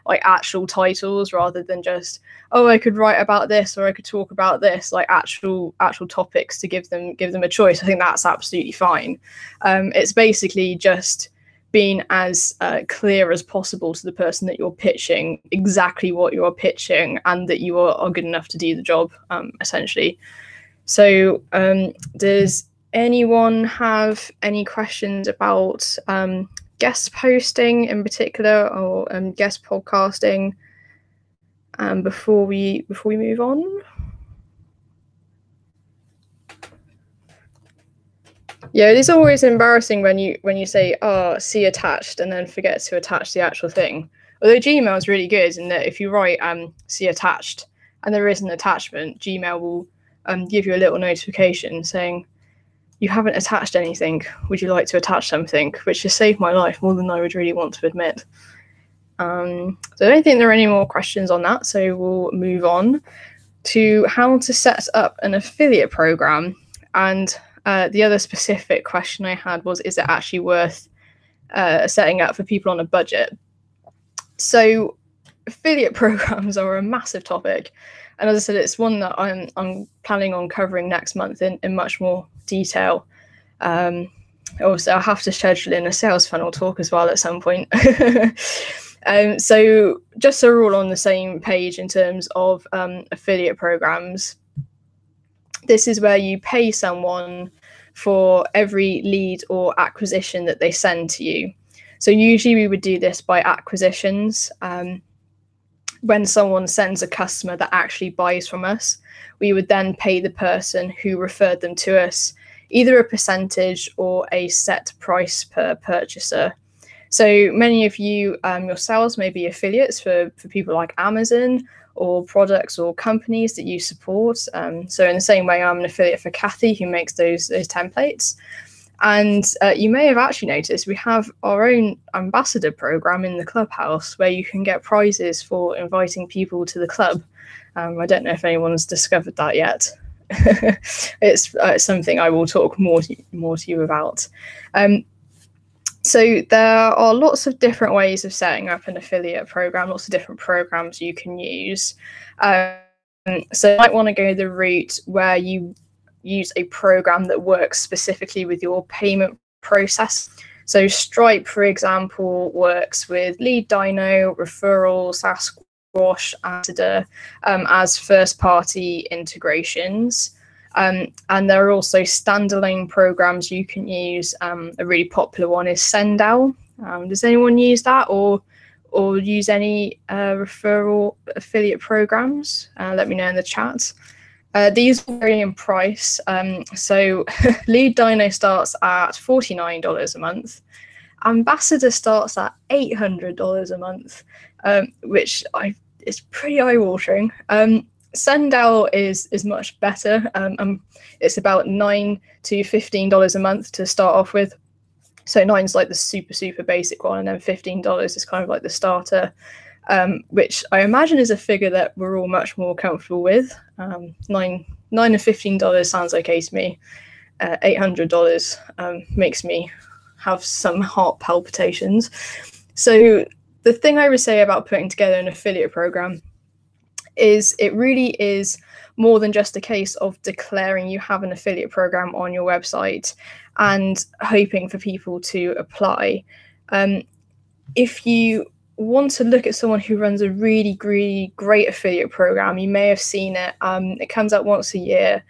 like actual titles rather than just, oh, I could write about this or I could talk about this, like actual topics to give them a choice. I think that's absolutely fine. It's basically just being as clear as possible to the person that you're pitching exactly what you're pitching and that you are good enough to do the job, essentially. So does anyone have any questions about guest posting in particular, or guest podcasting before we move on? Yeah, it is always embarrassing when you say, oh, see attached, and then forget to attach the actual thing. Although Gmail is really good in that if you write see attached and there is an attachment, Gmail will give you a little notification saying, you haven't attached anything, would you like to attach something? Which has saved my life more than I would really want to admit. So I don't think there are any more questions on that, so we'll move on to how to set up an affiliate program. And the other specific question I had was, is it actually worth setting up for people on a budget? So affiliate programs are a massive topic. And as I said, it's one that I'm planning on covering next month in much more detail. Also, I'll have to schedule in a sales funnel talk as well at some point. So just so we're all on the same page in terms of affiliate programs, this is where you pay someone for every lead or acquisition that they send to you. So usually we would do this by acquisitions. When someone sends a customer that actually buys from us, we would then pay the person who referred them to us either a percentage or a set price per purchaser. So many of you yourselves may be affiliates for people like Amazon, or products or companies that you support. So in the same way, I'm an affiliate for Kathy, who makes those templates. And you may have actually noticed we have our own ambassador program in the clubhouse where you can get prizes for inviting people to the club. I don't know if anyone's discovered that yet. It's something I will talk more to you about. So there are lots of different ways of setting up an affiliate program, lots of different programs you can use. So you might want to go the route where you use a program that works specifically with your payment process. So Stripe, for example, works with Lead Dino, Referral, Sasquatch, Ambassador as first-party integrations. And there are also standalone programs you can use. A really popular one is Sendow. Does anyone use that or use any referral affiliate programs? Let me know in the chat. These vary in price. So Lead Dino starts at $49 a month. Ambassador starts at $800 a month, which is pretty eye-watering. Sendow is much better. It's about $9 to $15 a month to start off with. So 9's like the super basic one, and then $15 is kind of like the starter, which I imagine is a figure that we're all much more comfortable with. $9 and $15 sounds okay to me. $800 makes me have some heart palpitations. So the thing I would say about putting together an affiliate program is it really is more than just a case of declaring you have an affiliate program on your website and hoping for people to apply. If you want to look at someone who runs a really great affiliate program, you may have seen it. It comes out once a year,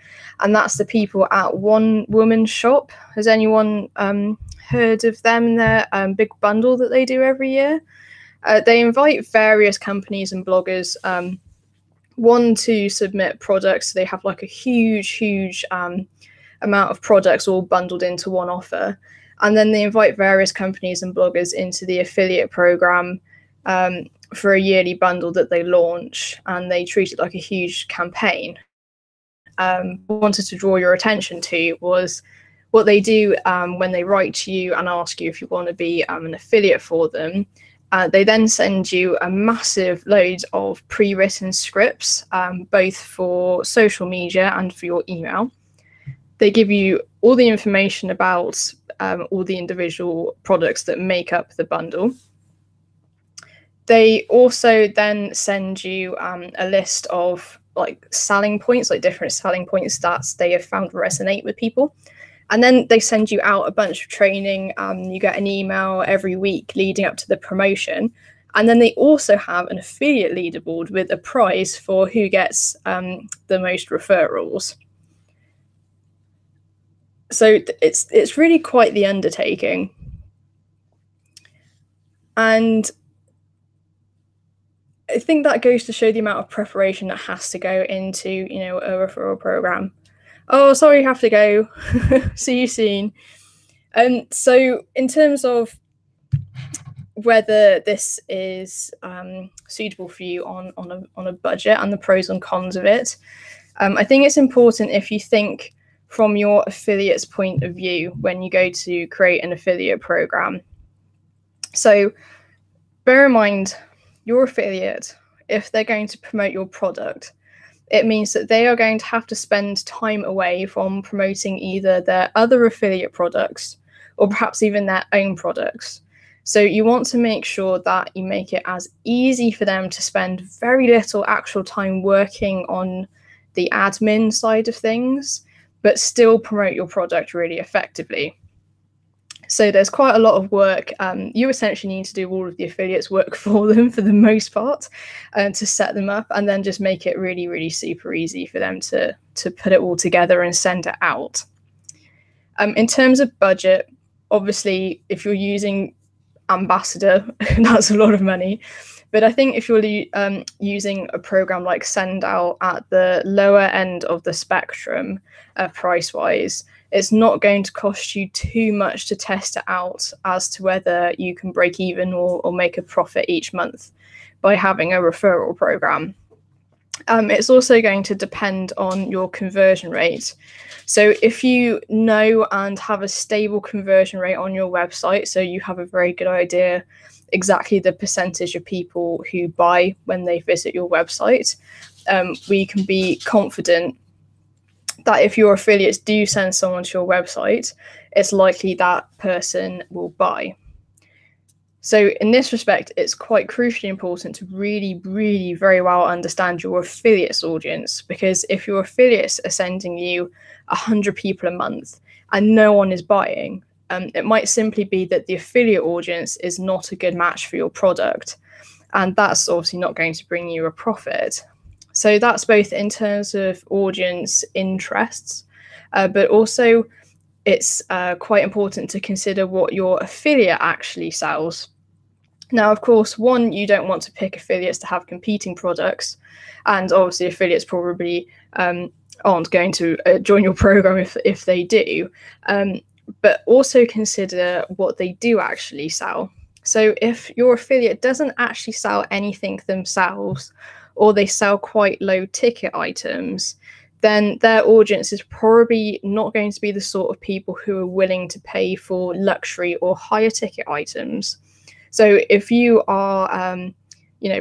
and that's the people at One Woman Shop. Has anyone heard of them and their big bundle that they do every year? They invite various companies and bloggers one to submit products. So they have like a huge amount of products all bundled into one offer, and then they invite various companies and bloggers into the affiliate program for a yearly bundle that they launch, and they treat it like a huge campaign. What I wanted to draw your attention to was what they do when they write to you and ask you if you want to be an affiliate for them. They then send you a massive load of pre-written scripts, both for social media and for your email. They give you all the information about all the individual products that make up the bundle. They also then send you a list of like selling points, like different selling points that they have found resonate with people. And then they send you out a bunch of training. You get an email every week leading up to the promotion. And then they also have an affiliate leaderboard with a prize for who gets the most referrals. So it's really quite the undertaking. And I think that goes to show the amount of preparation that has to go into, a referral program. Oh, sorry, you have to go. See you soon. So in terms of whether this is suitable for you on a budget and the pros and cons of it, I think it's important if you think from your affiliate's point of view when you go to create an affiliate program. So bear in mind, your affiliate, if they're going to promote your product, it means that they are going to have to spend time away from promoting either their other affiliate products or perhaps even their own products. So you want to make sure that you make it as easy for them to spend very little actual time working on the admin side of things, but still promote your product really effectively. So there's quite a lot of work. You essentially need to do all of the affiliates work for them for the most part, to set them up, and then just make it really super easy for them to put it all together and send it out. In terms of budget, obviously, if you're using Ambassador, that's a lot of money. But I think if you're using a program like Sendow at the lower end of the spectrum, price-wise, it's not going to cost you too much to test it out as to whether you can break even or make a profit each month by having a referral program. It's also going to depend on your conversion rate. So if you know and have a stable conversion rate on your website, so you have a very good idea exactly the percentage of people who buy when they visit your website, we can be confident that if your affiliates do send someone to your website, it's likely that person will buy. So in this respect, it's quite crucially important to really, really very well understand your affiliates audience, because if your affiliates are sending you 100 people a month and no one is buying, it might simply be that the affiliate audience is not a good match for your product. And that's obviously not going to bring you a profit. So that's both in terms of audience interests, but also it's quite important to consider what your affiliate actually sells. Now, of course, one, you don't want to pick affiliates to have competing products, and obviously affiliates probably aren't going to join your program if they do, but also consider what they do actually sell. So if your affiliate doesn't actually sell anything themselves, or they sell quite low ticket items, then their audience is probably not going to be the sort of people who are willing to pay for luxury or higher ticket items. So if you are,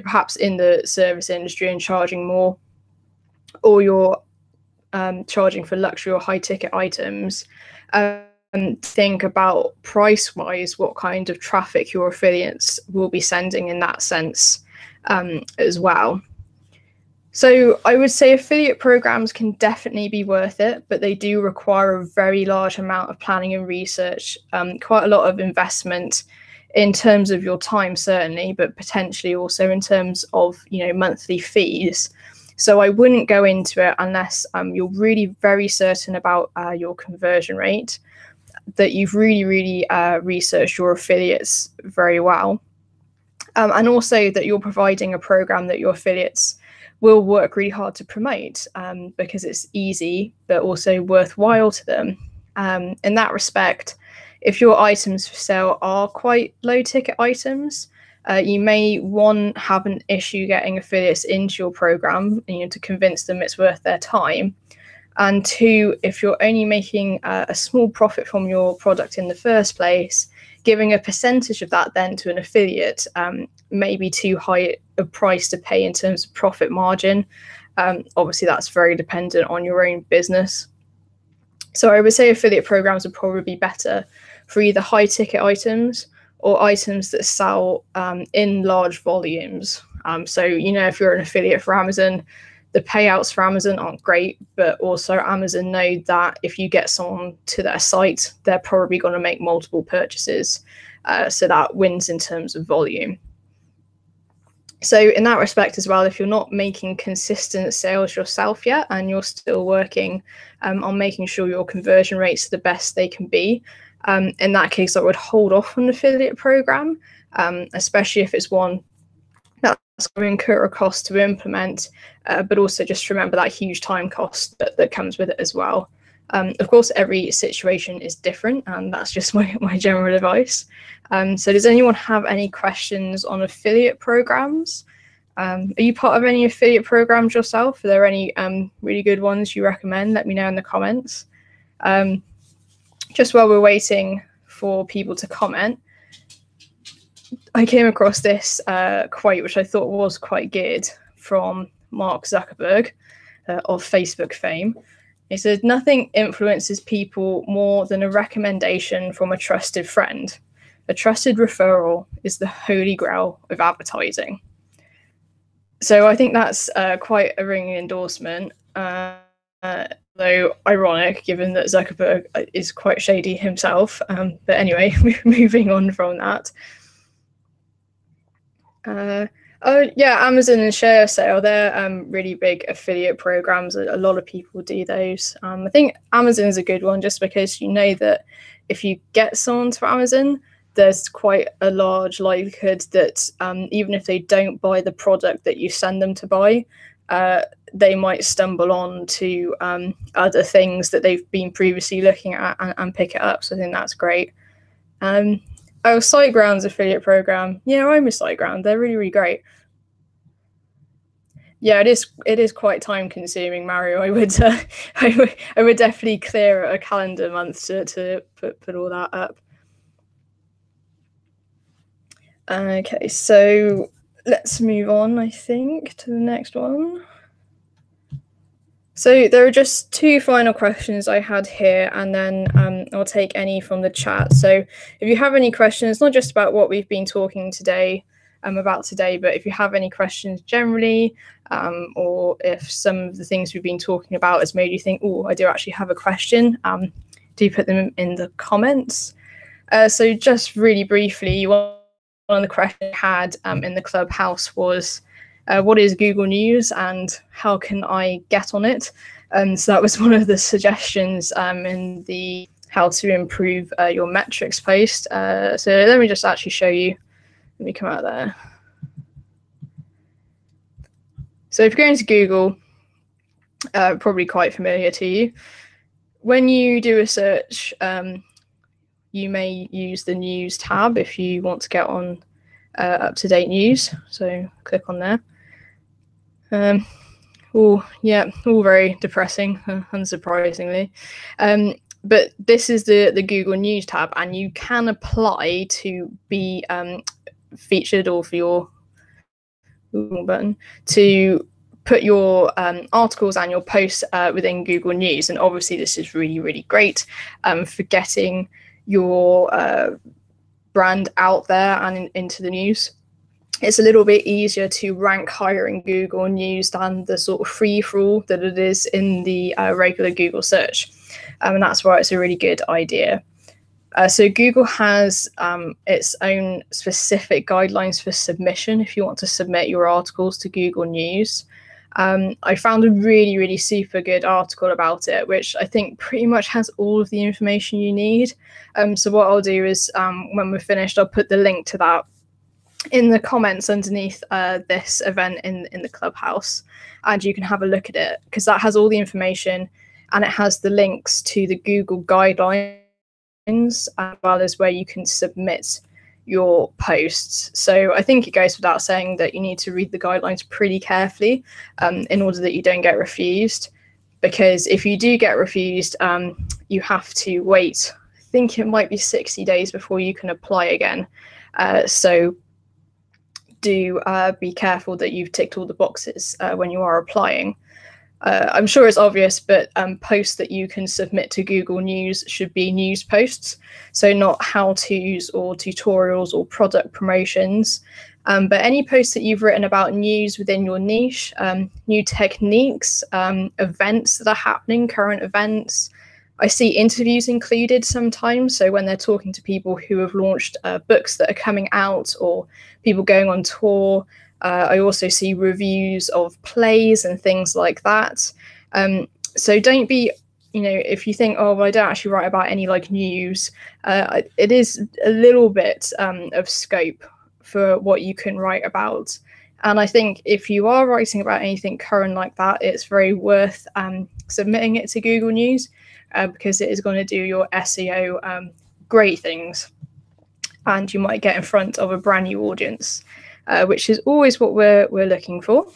perhaps in the service industry and charging more, or you're charging for luxury or high ticket items, think about price-wise what kind of traffic your affiliates will be sending in that sense as well. So I would say affiliate programs can definitely be worth it, but they do require a very large amount of planning and research, quite a lot of investment in terms of your time, certainly, but potentially also in terms of, monthly fees. So I wouldn't go into it unless you're really very certain about your conversion rate, that you've really, really researched your affiliates very well, and also that you're providing a program that your affiliates will work really hard to promote, because it's easy but also worthwhile to them. In that respect, if your items for sale are quite low ticket items, you may, one, have an issue getting affiliates into your program, to convince them it's worth their time. And two, if you're only making a small profit from your product in the first place, giving a percentage of that then to an affiliate may be too high a price to pay in terms of profit margin. Obviously, that's very dependent on your own business. So I would say affiliate programs would probably be better for either high ticket items or items that sell in large volumes. So, if you're an affiliate for Amazon, the payouts for Amazon aren't great, but also Amazon know that if you get someone to their site, they're probably going to make multiple purchases. So that wins in terms of volume. So in that respect as well, if you're not making consistent sales yourself yet, and you're still working on making sure your conversion rates are the best they can be, in that case, I would hold off on an affiliate program, especially if it's one that's going to incur a cost to implement, but also just remember that huge time cost that comes with it as well. Of course, every situation is different, and that's just my general advice. So does anyone have any questions on affiliate programs? Are you part of any affiliate programs yourself? Are there any really good ones you recommend? Let me know in the comments. Just while we're waiting for people to comment, I came across this quote, which I thought was quite good, from Mark Zuckerberg of Facebook fame. He said, "Nothing influences people more than a recommendation from a trusted friend. A trusted referral is the holy grail of advertising." So I think that's quite a ringing endorsement, though ironic given that Zuckerberg is quite shady himself. But anyway, moving on from that. Oh yeah, Amazon and Share Sale, they're really big affiliate programs. A lot of people do those. I think Amazon's a good one just because you know that if you get someone to Amazon, there's quite a large likelihood that even if they don't buy the product that you send them to buy, they might stumble on to other things that they've been previously looking at and pick it up. So I think that's great. Oh, SiteGround's affiliate program. Yeah, I'm a SiteGround. They're really, really great. Yeah, it is quite time consuming, Mario. I would I would definitely clear a calendar month to put all that up. Okay, so let's move on, I think, to the next one. So there are just two final questions I had here, and then I'll take any from the chat. So if you have any questions, not just about what we've been talking about today, but if you have any questions generally, or if some of the things we've been talking about has made you think, oh, I do actually have a question, do put them in the comments. So just really briefly, one of the questions I had in the Clubhouse was, what is Google News and how can I get on it? So that was one of the suggestions in the how to improve your metrics post. So let me just actually show you. Let me come out there. So if you're going to Google, probably quite familiar to you. When you do a search, you may use the news tab if you want to get on up-to-date news. So click on there. Oh, yeah, all very depressing, unsurprisingly. But this is the Google News tab, and you can apply to be featured, or for your Google button to put your articles and your posts within Google News. And obviously this is really, really great for getting your brand out there and into the news. It's a little bit easier to rank higher in Google News than the sort of free-for-all that it is in the regular Google search. And that's why it's a really good idea. So Google has its own specific guidelines for submission if you want to submit your articles to Google News. I found a really, really super good article about it, which I think pretty much has all of the information you need. So what I'll do is when we're finished, I'll put the link to that in the comments underneath this event in the Clubhouse, and you can have a look at it, because that has all the information and it has the links to the Google guidelines, as well as where you can submit your posts. So I think it goes without saying that you need to read the guidelines pretty carefully in order that you don't get refused, because if you do get refused, you have to wait, I think it might be 60 days before you can apply again. So do be careful that you've ticked all the boxes when you are applying. I'm sure it's obvious, but posts that you can submit to Google News should be news posts, so not how-tos or tutorials or product promotions. But any posts that you've written about news within your niche, new techniques, events that are happening, current events. I see interviews included sometimes, so when they're talking to people who have launched books that are coming out, or people going on tour. I also see reviews of plays and things like that. So don't be, if you think, oh, well, I don't actually write about any like news, it is a little bit of scope for what you can write about. And I think if you are writing about anything current like that, it's very worth submitting it to Google News, because it is going to do your SEO great things, and you might get in front of a brand new audience, which is always what we're looking for.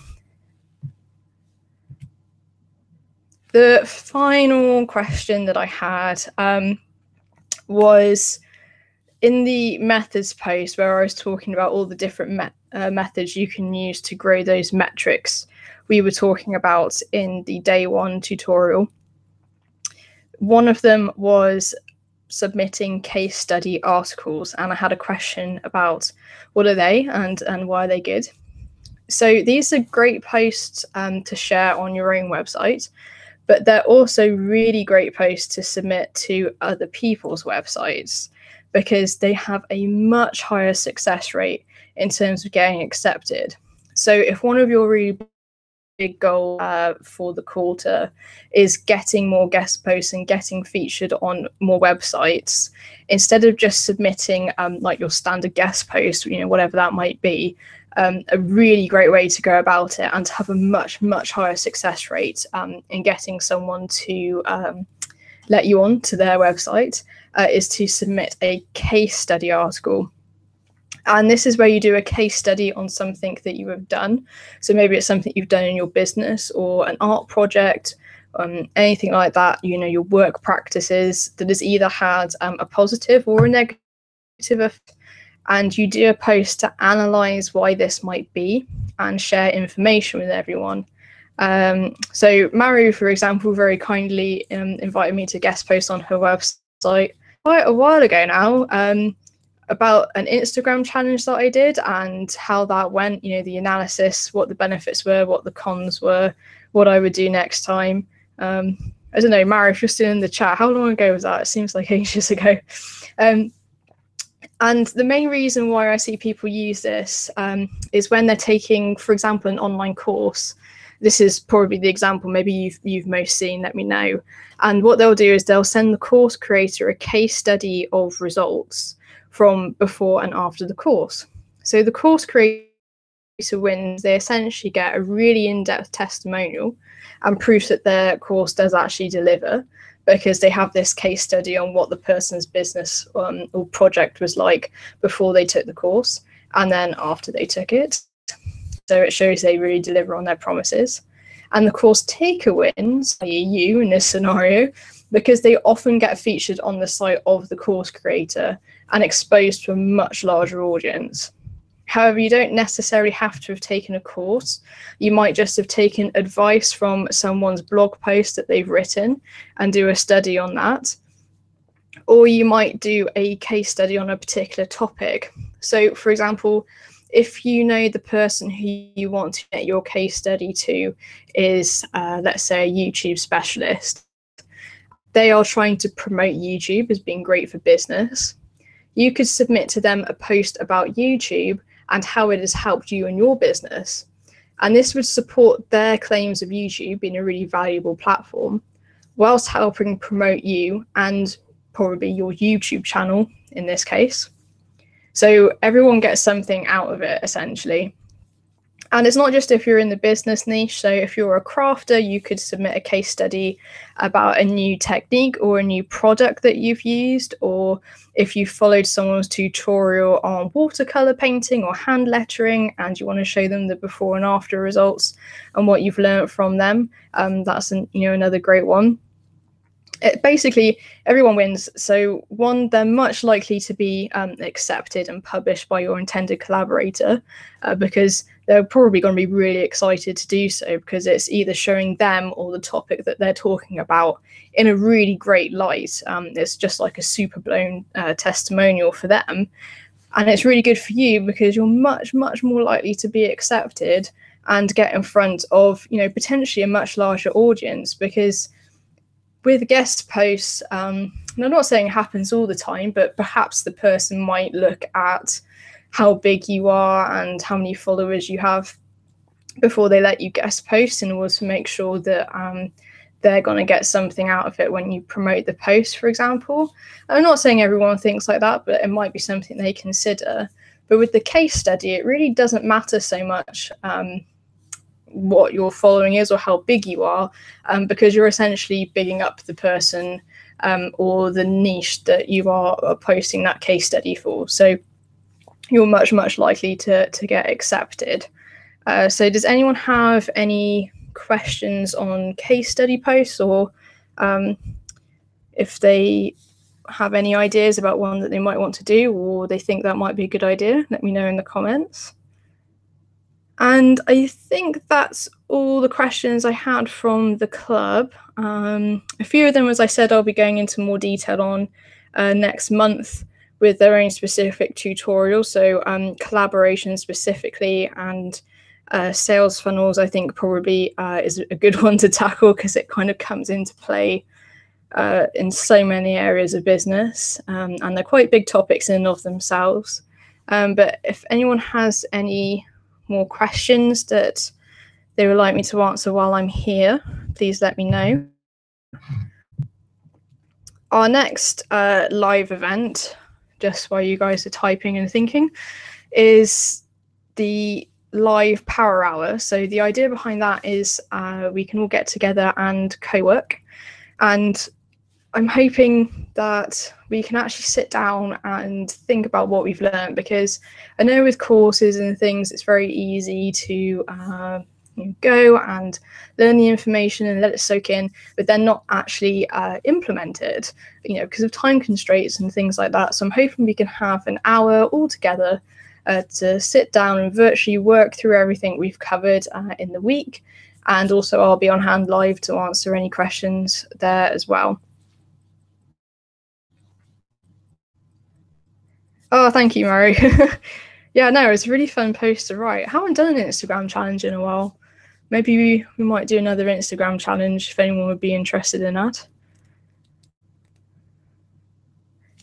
The final question that I had was in the methods post, where I was talking about all the different methods you can use to grow those metrics we were talking about in the day one tutorial. One of them was submitting case study articles, and I had a question about what are they and why are they good. So these are great posts to share on your own website, but they're also really great posts to submit to other people's websites, because they have a much higher success rate in terms of getting accepted. So if one of your really big goal for the quarter is getting more guest posts and getting featured on more websites. Instead of just submitting like your standard guest post, whatever that might be, a really great way to go about it and to have a much higher success rate in getting someone to let you on to their website is to submit a case study article. And this is where you do a case study on something that you have done. So maybe it's something you've done in your business or an art project, anything like that, your work practices that has either had a positive or a negative effect. And you do a post to analyze why this might be and share information with everyone. So Maru, for example, very kindly invited me to guest post on her website quite a while ago now, about an Instagram challenge that I did and how that went, the analysis, what the benefits were, what the cons were, what I would do next time. I don't know, Maru, if you're still in the chat, how long ago was that? It seems like ages ago. And the main reason why I see people use this is when they're taking, for example, an online course. This is probably the example maybe you've most seen, let me know. And what they'll do is they'll send the course creator a case study of results from before and after the course. So the course creator wins, they essentially get a really in-depth testimonial and proof that their course does actually deliver, because they have this case study on what the person's business or project was like before they took the course and then after they took it. So it shows they really deliver on their promises. And the course taker wins, i.e. you in this scenario, because they often get featured on the site of the course creator and exposed to a much larger audience. However, you don't necessarily have to have taken a course. You might just have taken advice from someone's blog post that they've written and do a study on that. Or you might do a case study on a particular topic. So, for example, if you know the person who you want to get your case study to is, let's say, a YouTube specialist, they are trying to promote YouTube as being great for business, you could submit to them a post about YouTube and how it has helped you in your business. And this would support their claims of YouTube being a really valuable platform, whilst helping promote you and probably your YouTube channel in this case. So everyone gets something out of it, essentially. And it's not just if you're in the business niche. So if you're a crafter, you could submit a case study about a new technique or a new product that you've used, or if you followed someone's tutorial on watercolor painting or hand lettering and you want to show them the before and after results and what you've learned from them, that's another great one. Basically, everyone wins. So one, they're much likely to be accepted and published by your intended collaborator, because they're probably going to be really excited to do so, because it's either showing them or the topic that they're talking about in a really great light. It's just like a super blown testimonial for them. And it's really good for you because you're much more likely to be accepted and get in front of, potentially a much larger audience. Because with guest posts, and I'm not saying it happens all the time, but perhaps the person might look at how big you are and how many followers you have before they let you guest post, in order to make sure that they're going to get something out of it when you promote the post, for example. And I'm not saying everyone thinks like that, but it might be something they consider. But with the case study, it really doesn't matter so much what your following is or how big you are, because you're essentially bigging up the person or the niche that you are posting that case study for. So you're much likely to get accepted. So does anyone have any questions on case study posts, or if they have any ideas about one that they might want to do, or they think that might be a good idea, let me know in the comments. And I think that's all the questions I had from the club. A few of them, as I said, I'll be going into more detail on next month with their own specific tutorials. So collaboration specifically, and sales funnels, I think probably is a good one to tackle, because it kind of comes into play in so many areas of business, and they're quite big topics in and of themselves. But if anyone has any more questions that they would like me to answer while I'm here, please let me know. Our next live event, just while you guys are typing and thinking, is the live power hour. So the idea behind that is we can all get together and co-work, and I'm hoping that we can actually sit down and think about what we've learned, because I know with courses and things it's very easy to go and learn the information and let it soak in, but then not actually implement it, because of time constraints and things like that. So I'm hoping we can have an hour all together to sit down and virtually work through everything we've covered in the week, and also I'll be on hand live to answer any questions there as well. Oh, thank you, Mary. Yeah, no, it's a really fun post to write. I haven't done an Instagram challenge in a while. Maybe we might do another Instagram challenge if anyone would be interested in that.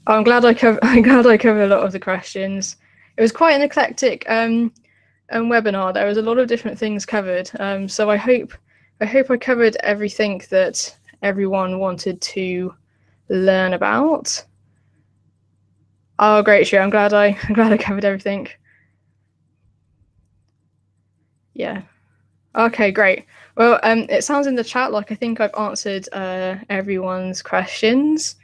Oh, I'm glad I covered a lot of the questions. It was quite an eclectic webinar. There was a lot of different things covered. So I hope I covered everything that everyone wanted to learn about. Oh, great, Shu. I'm glad I covered everything. Yeah. Okay, great. Well, it sounds in the chat like I think I've answered everyone's questions,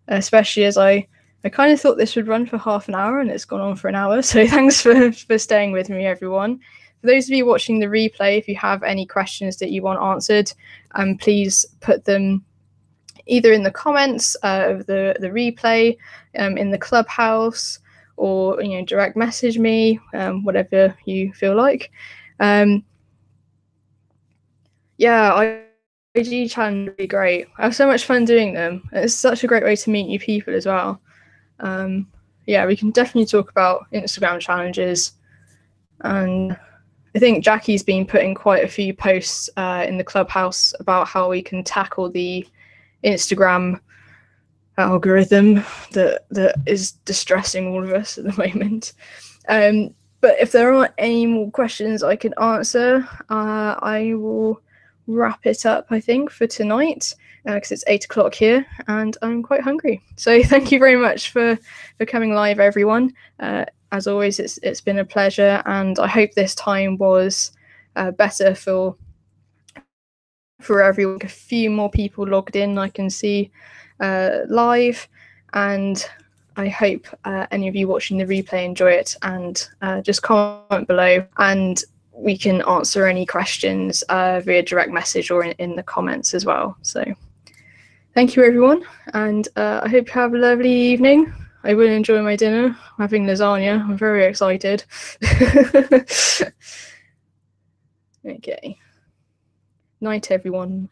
especially as I kind of thought this would run for half an hour and it's gone on for an hour. So thanks for staying with me, everyone. For those of you watching the replay, if you have any questions that you want answered, please put them either in the comments of the replay, in the clubhouse, or direct message me, whatever you feel like. Yeah, IG challenge would be great. I have so much fun doing them. It's such a great way to meet new people as well. Yeah, we can definitely talk about Instagram challenges, and I think Jacqui's been putting quite a few posts in the clubhouse about how we can tackle the Instagram algorithm that is distressing all of us at the moment. But if there aren't any more questions I can answer, I will wrap it up, I think, for tonight, because it's 8 o'clock here and I'm quite hungry. So thank you very much for coming live, everyone. As always, it's been a pleasure, and I hope this time was better for everyone. A few more people logged in I can see live, and I hope any of you watching the replay enjoy it, and just comment below and we can answer any questions via direct message or in the comments as well. So thank you, everyone, and I hope you have a lovely evening. I will enjoy my dinner. I'm having lasagna. I'm very excited. Okay. Night, everyone.